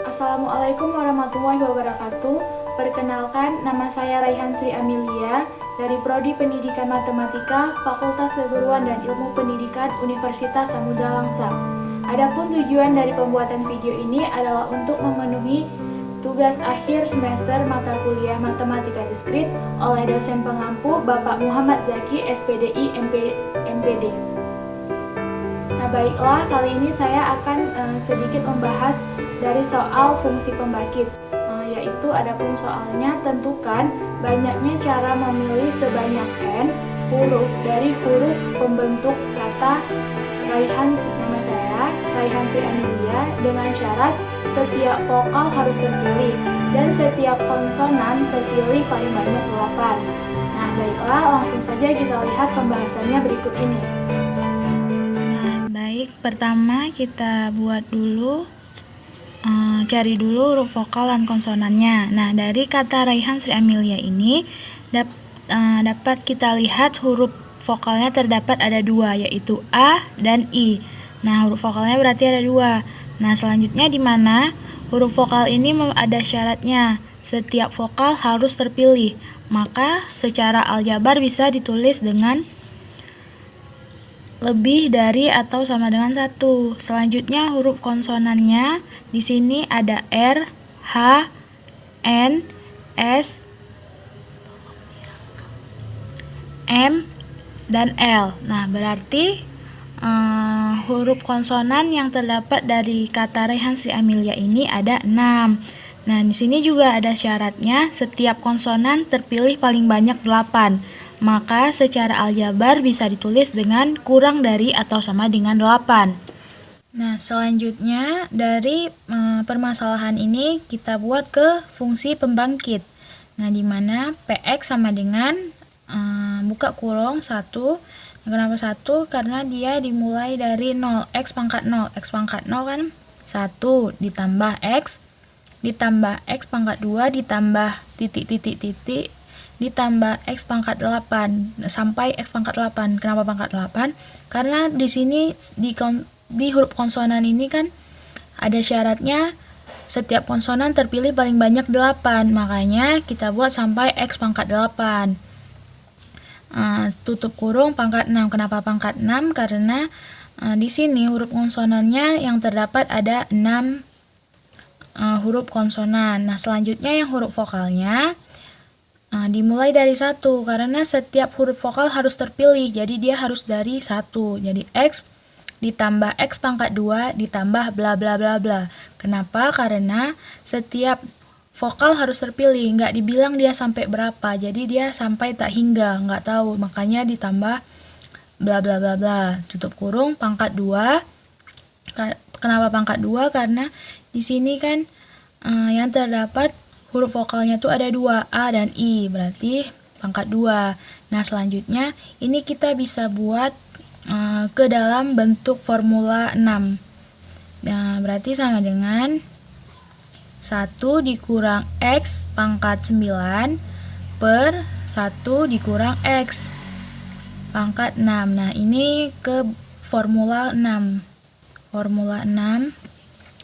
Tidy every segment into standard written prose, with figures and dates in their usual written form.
Assalamualaikum warahmatullahi wabarakatuh. Perkenalkan, nama saya Raihan Sri Amelia dari Prodi Pendidikan Matematika, Fakultas Keguruan dan Ilmu Pendidikan Universitas Samudra Langsa. Adapun tujuan dari pembuatan video ini adalah untuk memenuhi tugas akhir semester mata kuliah Matematika Diskrit oleh dosen pengampu Bapak Muhammad Zaki, SPDI, MPD. Nah, baiklah, kali ini saya akan sedikit membahas dari soal fungsi pembangkit, yaitu adapun soalnya tentukan banyaknya cara memilih sebanyak n huruf dari huruf pembentuk kata Raihan, nama saya Raihan Sri Amelia, dengan syarat setiap vokal harus terpilih dan setiap konsonan terpilih paling banyak 8. Nah, baiklah, langsung saja kita lihat pembahasannya berikut ini. Baik, pertama kita buat dulu, cari dulu huruf vokal dan konsonannya. Nah, dari kata Raihan Sri Amelia ini dapat kita lihat huruf vokalnya terdapat ada 2, yaitu A dan I. Nah, huruf vokalnya berarti ada 2. Nah, selanjutnya di mana huruf vokal ini ada syaratnya, setiap vokal harus terpilih. Maka secara aljabar bisa ditulis dengan lebih dari atau sama dengan 1. Selanjutnya huruf konsonannya di sini ada R, H, N, S, M, dan L. Nah, berarti huruf konsonan yang terdapat dari kata Raihan Sri Amelia ini ada 6. Nah, di sini juga ada syaratnya, setiap konsonan terpilih paling banyak 8. Maka secara aljabar bisa ditulis dengan kurang dari atau sama dengan 8. Nah, selanjutnya dari permasalahan ini kita buat ke fungsi pembangkit. Nah, di mana Px sama dengan buka kurung 1. Kenapa 1? Karena dia dimulai dari 0, x pangkat 0. X pangkat 0 kan 1 ditambah x pangkat 2 ditambah titik ditambah x pangkat 8 sampai x pangkat 8. Kenapa pangkat 8? Karena di sini di huruf konsonan ini kan ada syaratnya setiap konsonan terpilih paling banyak 8. Makanya kita buat sampai x pangkat 8. Tutup kurung pangkat 6. Kenapa pangkat 6? Karena di sini huruf konsonannya yang terdapat ada 6 huruf konsonan. Nah, selanjutnya yang huruf vokalnya dimulai dari 1 karena setiap huruf vokal harus terpilih, jadi dia harus dari 1. Jadi x ditambah x pangkat 2 ditambah bla bla bla bla. Kenapa? Karena setiap vokal harus terpilih, nggak dibilang dia sampai berapa, jadi dia sampai tak hingga, nggak tahu, makanya ditambah bla bla bla bla. Tutup kurung pangkat 2. Kenapa pangkat 2? Karena di sini kan yang terdapat huruf vokalnya tuh ada 2, A dan I, berarti pangkat 2. Nah, selanjutnya ini kita bisa buat ke dalam bentuk formula 6. Nah, berarti sama dengan 1 dikurang X pangkat 9 per 1 dikurang X pangkat 6. Nah, ini ke formula 6. Formula 6.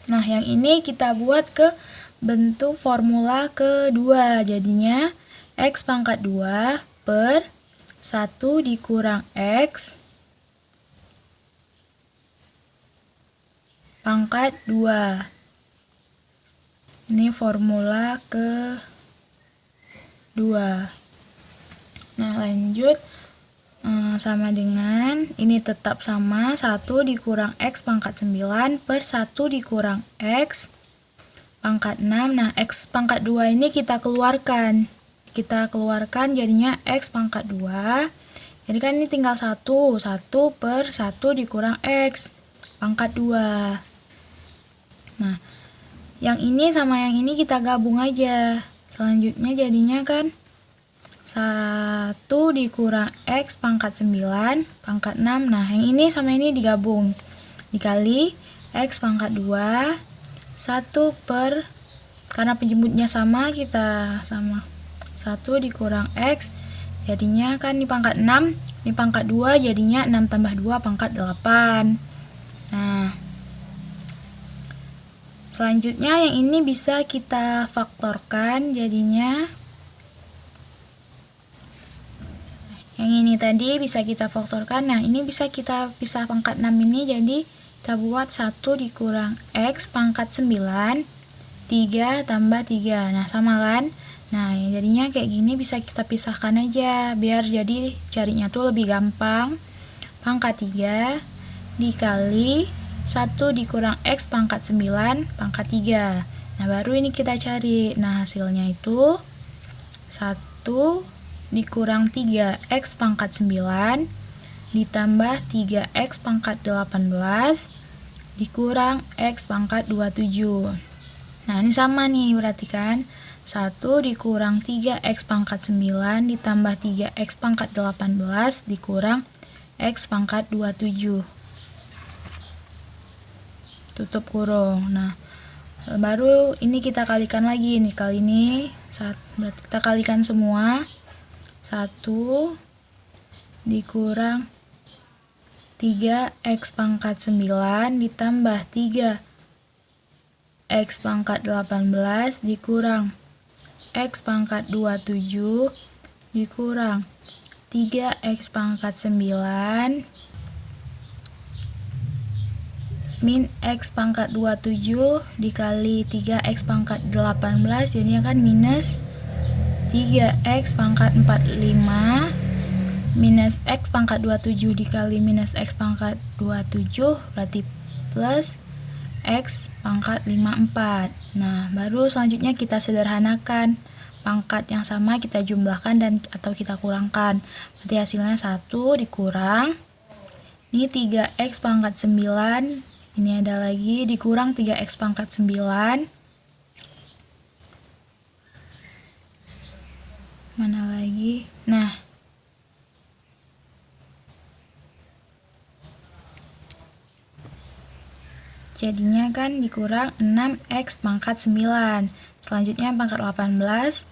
Nah, yang ini kita buat ke bentuk formula kedua, jadinya x pangkat 2 per 1 dikurang x pangkat 2. Ini formula kedua. Nah, lanjut, sama dengan ini tetap sama 1 dikurang x pangkat 9 per 1 dikurang x pangkat 6. Nah, x pangkat 2 ini kita keluarkan jadinya x pangkat 2. Jadi kan ini tinggal 1 per 1 dikurang x pangkat 2. Nah, yang ini sama yang ini kita gabung aja. Selanjutnya jadinya kan 1 dikurang x pangkat 9 pangkat 6. Nah, yang ini sama ini digabung, dikali x pangkat 2 1 per karena penjemputnya sama, kita sama 1 dikurang X, jadinya kan ini pangkat 6, ini pangkat 2, jadinya 6 tambah 2 pangkat 8. Nah, selanjutnya yang ini bisa kita faktorkan, jadinya yang ini tadi bisa kita faktorkan. Nah, ini bisa kita pisah pangkat 6 ini, jadi kita buat 1 dikurang X pangkat 9, 3 tambah 3. Nah, sama kan? Nah, jadinya kayak gini bisa kita pisahkan aja, biar jadi carinya tuh lebih gampang. Pangkat 3 dikali 1 dikurang X pangkat 9 pangkat 3. Nah, baru ini kita cari. Nah, hasilnya itu 1 dikurang 3X pangkat 9 ditambah 3X pangkat 18 dikurang X pangkat 27. Nah, ini sama nih, berarti kan 1 dikurang 3X pangkat 9 ditambah 3X pangkat 18 dikurang X pangkat 27. Tutup kurung. Nah, baru ini kita kalikan lagi nih, kali ini berarti kita kalikan semua. 1 dikurang 3X pangkat 9 ditambah 3X pangkat 18 dikurang X pangkat 27 dikurang 3X pangkat 9 min X pangkat 27 dikali 3X pangkat 18, jadinya kan minus 3X pangkat 45 minus X pangkat 27 dikali minus X pangkat 27 berarti plus X pangkat 54. Nah, baru selanjutnya kita sederhanakan. Pangkat yang sama kita jumlahkan dan atau kita kurangkan. Berarti hasilnya 1 dikurang. Ini 3X pangkat 9. Ini ada lagi dikurang 3X pangkat 9. Mana lagi? Nah, jadinya kan dikurang 6X pangkat 9. Selanjutnya pangkat 18.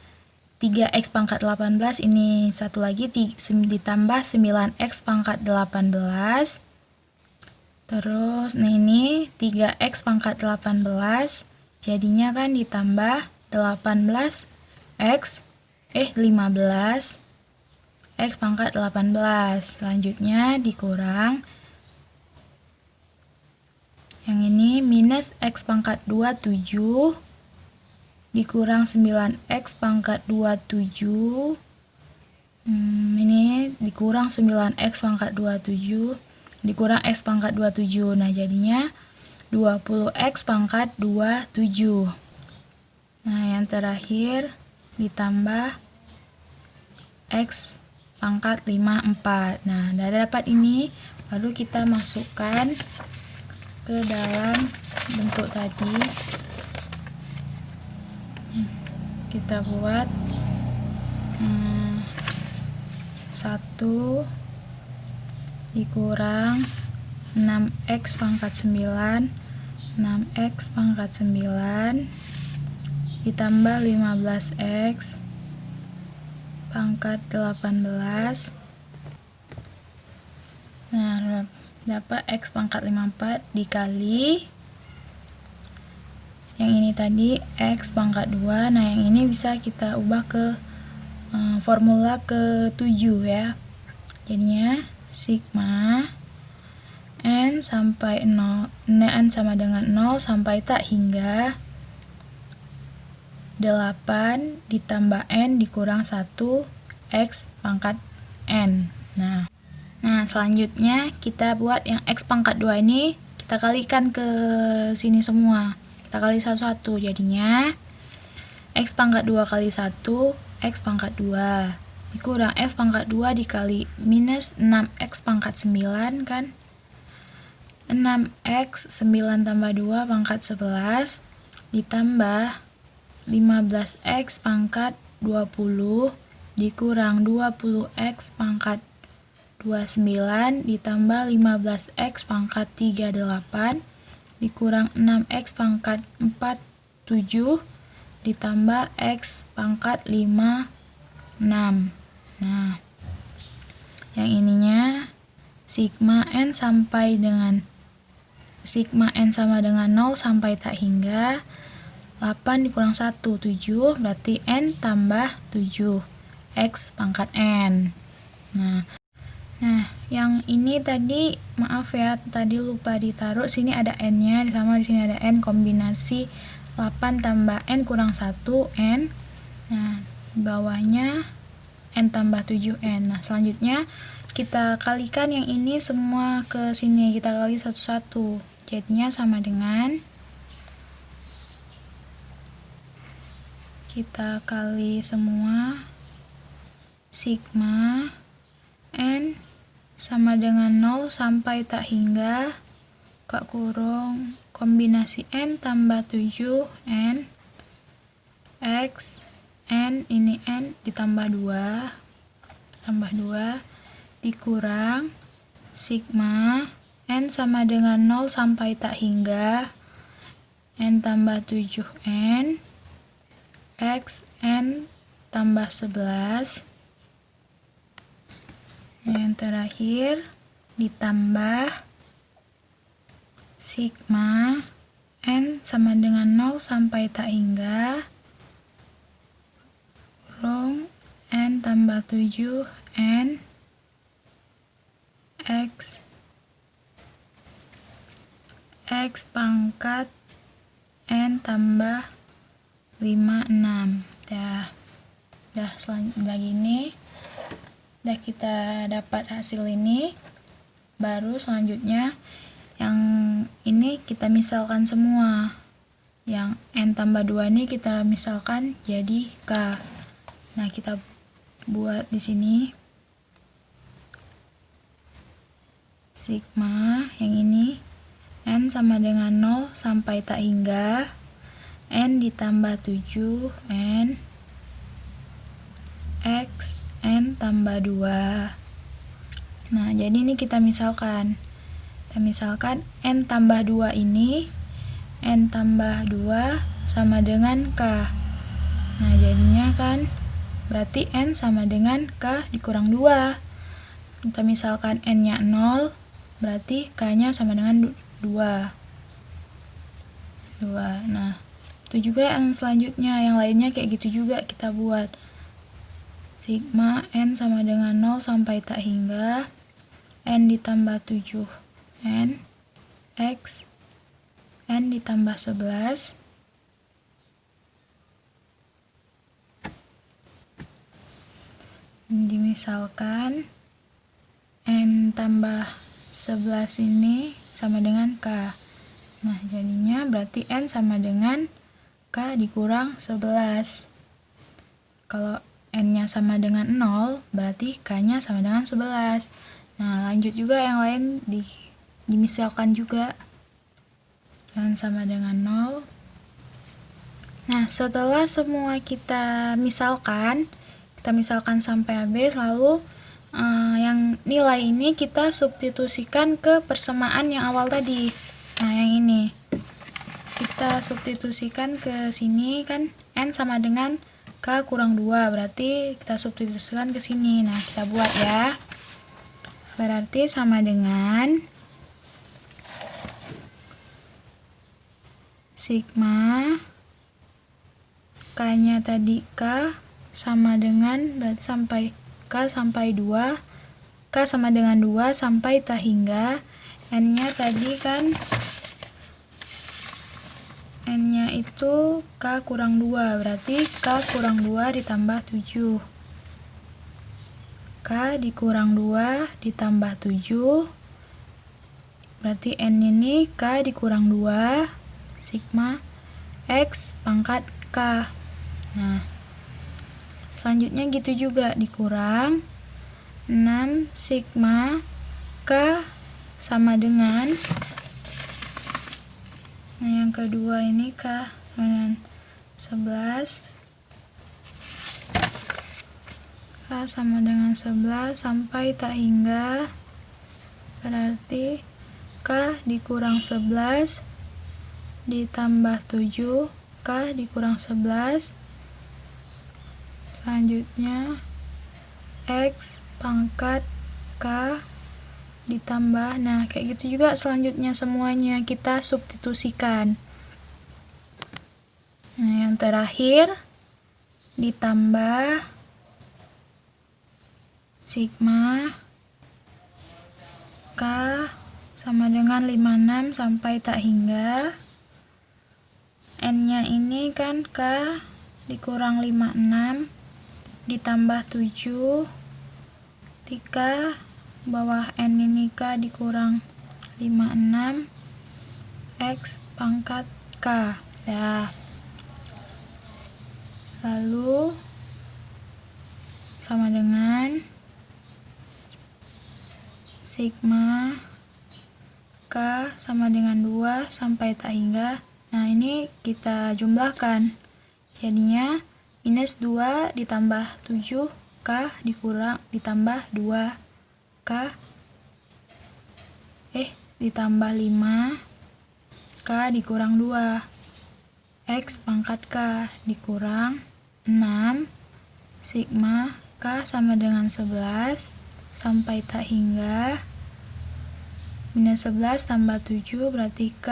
3X pangkat 18 ini satu lagi ditambah 9X pangkat 18. Terus nah ini 3X pangkat 18. Jadinya kan ditambah 15X pangkat 18. Selanjutnya dikurang yang ini minus X pangkat 27 dikurang 9X pangkat 27. Ini dikurang 9X pangkat 27 dikurang X pangkat 27. Nah, jadinya 20X pangkat 27. Nah, yang terakhir ditambah X pangkat 54. Nah, dari dapat ini baru kita masukkan ke dalam bentuk tadi. Kita buat 1 dikurang 6X pangkat 9 6X pangkat 9 ditambah 15X pangkat 18. Nah, dapat X pangkat 54 dikali yang ini tadi X pangkat 2. Nah, yang ini bisa kita ubah ke formula ke-7 ya. Jadinya sigma n sampai 0, n sama dengan 0 sampai tak hingga 8 ditambah n dikurang 1 X pangkat n. Nah, selanjutnya kita buat yang X pangkat 2 ini kita kalikan ke sini semua. Kita kali satu-satu, jadinya X pangkat 2 kali 1 X pangkat 2 dikurang X pangkat 2 dikali minus 6X pangkat 9 kan. 6X 9 tambah 2 pangkat 11 ditambah 15X pangkat 20 dikurang 20X pangkat 29 ditambah 15X pangkat 38 dikurang 6X pangkat 47 ditambah X pangkat 5, 6. Nah, yang ininya sigma N sama dengan 0 sampai tak hingga 8 dikurang 1, 7, berarti N tambah 7, X pangkat N. Nah, yang ini tadi, maaf ya, tadi lupa ditaruh, sini ada N-nya, sama di sini ada N, kombinasi 8 tambah N kurang 1, N. Nah, di bawahnya N tambah 7N. Nah, selanjutnya kita kalikan yang ini semua ke sini, kita kali satu-satu. Jadinya sama dengan, kita kali semua sigma N sama dengan 0 sampai tak hingga kurung kombinasi N tambah 7 N X N, ini N ditambah 2 dikurang sigma N sama dengan 0 sampai tak hingga N tambah 7N X N tambah 11. Yang terakhir ditambah sigma N sama dengan 0 sampai tak hingga kurung N tambah 7 N X pangkat N tambah 5, 6. Dah selanjutnya gini. Udah kita dapat hasil ini, baru selanjutnya yang ini kita misalkan semua. Yang N tambah 2 ini kita misalkan jadi K. Nah, kita buat di sini sigma yang ini N sama dengan 0 sampai tak hingga N ditambah 7 N X N tambah 2. Nah, jadi ini kita misalkan N tambah 2 ini, N tambah 2 sama dengan K. Nah, jadinya kan berarti N sama dengan K dikurang 2. Kita misalkan N-nya 0, berarti K-nya sama dengan 2. Nah, itu juga yang selanjutnya, yang lainnya kayak gitu juga kita buat. Sigma N sama dengan 0 sampai tak hingga N ditambah 7 N X N ditambah 11 dimisalkan N tambah 11 ini sama dengan K. Nah, jadinya berarti N sama dengan K dikurang 11. Kalau N-nya sama dengan 0, berarti K-nya sama dengan 11. Nah, lanjut juga yang lain dimisalkan juga. N sama dengan 0. Nah, setelah semua kita misalkan sampai habis, lalu yang nilai ini kita substitusikan ke persamaan yang awal tadi. Nah, yang ini kita substitusikan ke sini kan, N sama dengan K kurang 2, berarti kita substitusikan ke sini. Nah, kita buat ya. Berarti sama dengan sigma K-nya tadi K sama dengan, berarti sampai K sampai 2, K sama dengan 2 sampai tak hingga N-nya tadi kan, N-nya itu K kurang 2, berarti K kurang 2 ditambah 7. K dikurang 2 ditambah 7, berarti N ini K dikurang 2, sigma X pangkat K. Nah, selanjutnya gitu juga, dikurang 6 sigma K sama dengan, nah yang kedua ini K dengan 11, K sama dengan 11 sampai tak hingga, berarti K dikurang 11 ditambah 7 K dikurang 11. Selanjutnya X pangkat K ditambah, nah kayak gitu juga selanjutnya semuanya kita substitusikan. Nah yang terakhir ditambah sigma K sama dengan 56 sampai tak hingga N nya ini kan K dikurang 56 ditambah 7 ketika bawah N ini K dikurang 56 X pangkat K ya. Lalu sama dengan sigma K sama dengan 2 sampai tak hingga. Nah ini kita jumlahkan, jadinya minus 2 ditambah 7 K dikurang ditambah 2 K ditambah 5 K dikurang 2 X pangkat K dikurang 6 sigma K sama dengan 11 sampai tak hingga minus 11 tambah 7 berarti K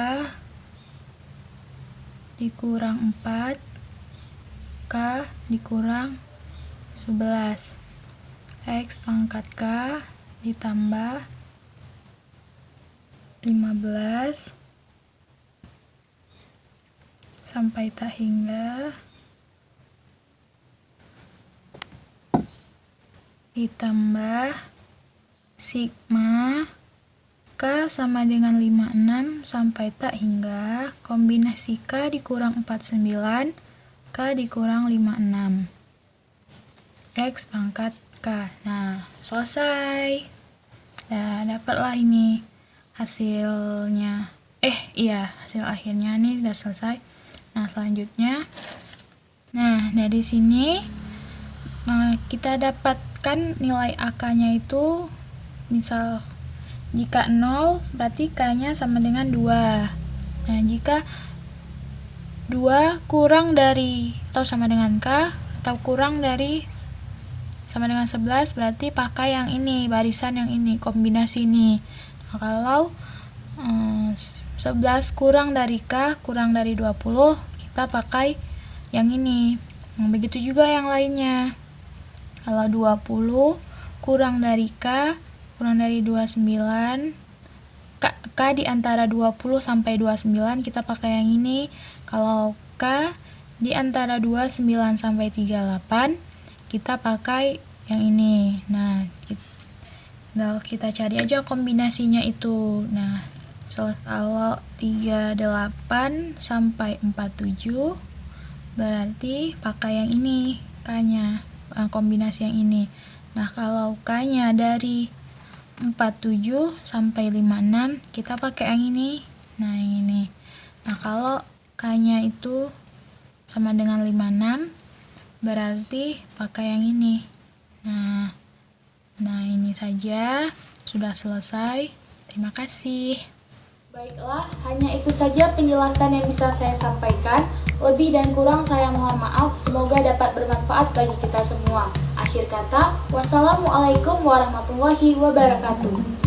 dikurang 4 K dikurang 11 X pangkat K ditambah 15 sampai tak hingga ditambah sigma K sama dengan 56 sampai tak hingga kombinasi K dikurang 49 K dikurang 56 X pangkat K. Nah selesai. Nah dapatlah ini hasilnya, hasil akhirnya nih udah selesai. Nah selanjutnya, nah dari sini kita dapatkan nilai AK-nya itu, misal jika 0 berarti K-nya sama dengan 2. Nah jika 2 kurang dari atau sama dengan K atau kurang dari sama dengan 11 berarti pakai yang ini, barisan yang ini, kombinasi ini. Nah, kalau 11 kurang dari K kurang dari 20 kita pakai yang ini. Nah, begitu juga yang lainnya. Kalau 20 kurang dari K kurang dari 29, K di antara 20 sampai 29 kita pakai yang ini. Kalau K di antara 29 sampai 38 kita pakai yang ini. Nah kita cari aja kombinasinya itu. Nah kalau 38 sampai 47 berarti pakai yang ini K-nya, kombinasi yang ini. Nah kalau K-nya dari 47 sampai 56 kita pakai yang ini. Nah yang ini. Nah kalau K-nya itu sama dengan 56 berarti pakai yang ini. Nah ini saja sudah selesai. Terima kasih. Baiklah, hanya itu saja penjelasan yang bisa saya sampaikan. Lebih dan kurang saya mohon maaf. Semoga dapat bermanfaat bagi kita semua. Akhir kata, wassalamualaikum warahmatullahi wabarakatuh.